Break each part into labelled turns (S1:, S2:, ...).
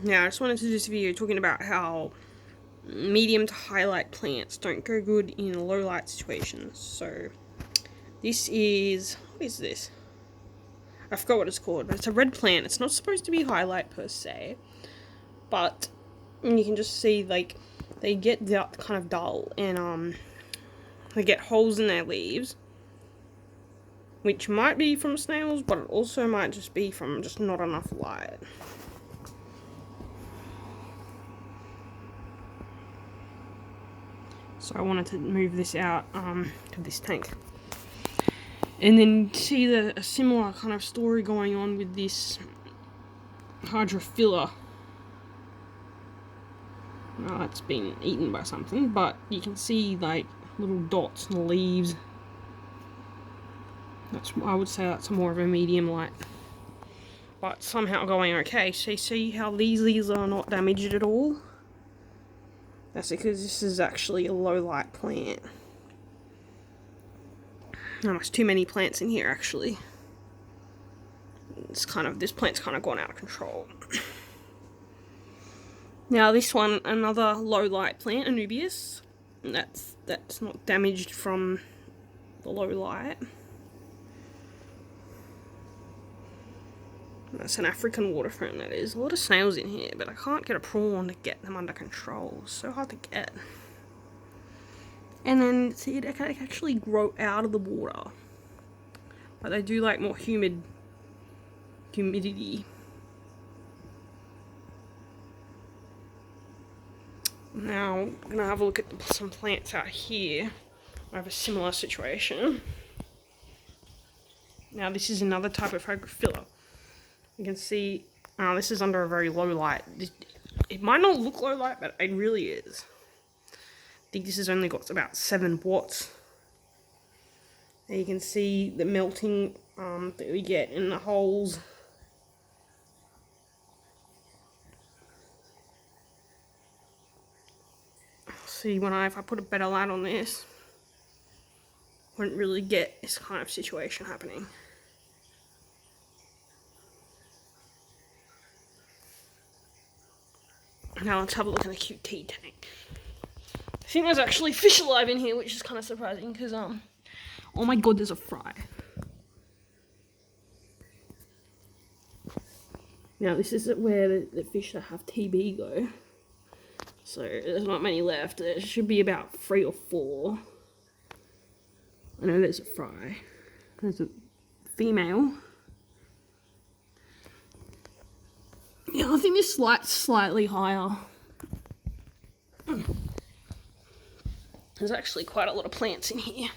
S1: Now, I just wanted to do this video talking about how medium to highlight plants don't go good in low light situations. So, this is, what is this? I forgot what it's called, but it's a red plant. It's not supposed to be highlight per se, but you can just see, like, they get kind of dull, and they get holes in their leaves, which might be from snails, but it also might just be from just not enough light. So I wanted to move this out to this tank. And then see a similar kind of story going on with this Hydrophila. Well, it's been eaten by something, but you can see like little dots in the leaves. I would say that's more of a medium light, but somehow going okay. So you see how these leaves are not damaged at all? That's because this is actually a low light plant. Oh, there's too many plants in here actually. This plant's kind of gone out of control. Now this one, another low light plant, Anubias. And that's not damaged from the low light. That's an African water fern, that is. A lot of snails in here, but I can't get a prawn to get them under control. It's so hard to get. And then, see, they can actually grow out of the water. But they do like more humidity. Now, I'm going to have a look at some plants out here. I have a similar situation. Now, this is another type of Hydrophila. You can see, this is under a very low light. It might not look low light, but it really is. I think this has only got about 7 watts. And you can see the melting that we get in the holes. See, if I put a better light on this, wouldn't really get this kind of situation happening. Now let's have a look in the QT tank. I think there's actually fish alive in here, which is kind of surprising because, oh my god, there's a fry. Now this is where the fish that have TB go. So there's not many left. There should be about 3 or 4. I know there's a fry. There's a female. Yeah, I think this light's slightly higher. There's actually quite a lot of plants in here.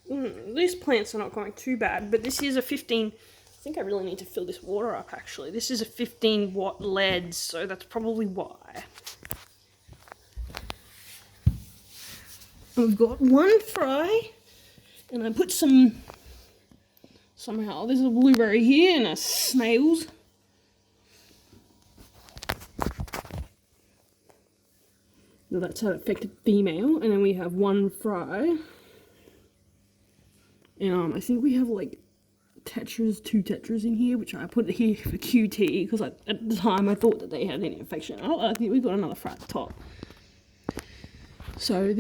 S1: These plants are not going too bad, but this is a 15... I think I really need to fill this water up, actually. This is a 15 watt lead, so that's probably why. We've got 1 fry, and I put somehow there's a blueberry here and a snails. Now that's an affected female, and then we have 1 fry. And I think we have like tetras, 2 tetras in here, which I put here for QT, because at the time I thought that they had any infection. Oh, I think we've got another fry at the top. So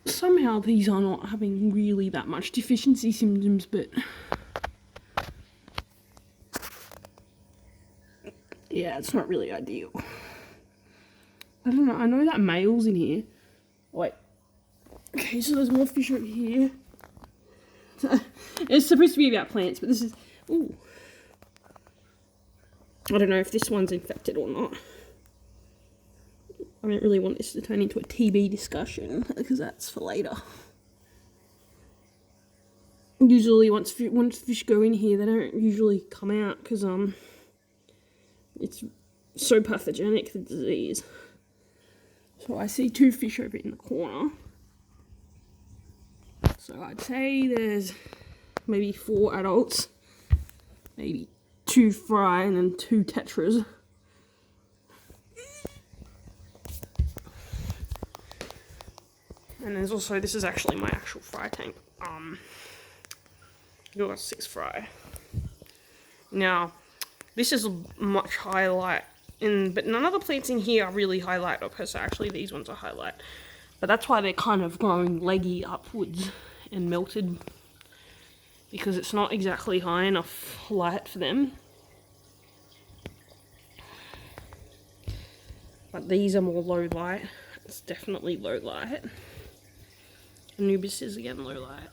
S1: somehow these are not having really that much deficiency symptoms, but yeah, it's not really ideal. I don't know, I know that male's in here. Wait. Okay, so there's more fish over here. It's supposed to be about plants, but this is... Ooh. I don't know if this one's infected or not. I don't really want this to turn into a TB discussion, because that's for later. Usually once fish go in here, they don't usually come out, because it's so pathogenic, the disease. So I see 2 fish over in the corner. So I'd say there's maybe 4 adults, maybe 2 fry, and then 2 tetras. And there's also, this is actually my actual fry tank. You've got 6 fry. Now, this is much higher light, but none of the plants in here are really highlight. Okay, so actually these ones are highlight. But that's why they're kind of growing leggy upwards and melted, because it's not exactly high enough light for them. But these are more low light. It's definitely low light. Anubis is again low light.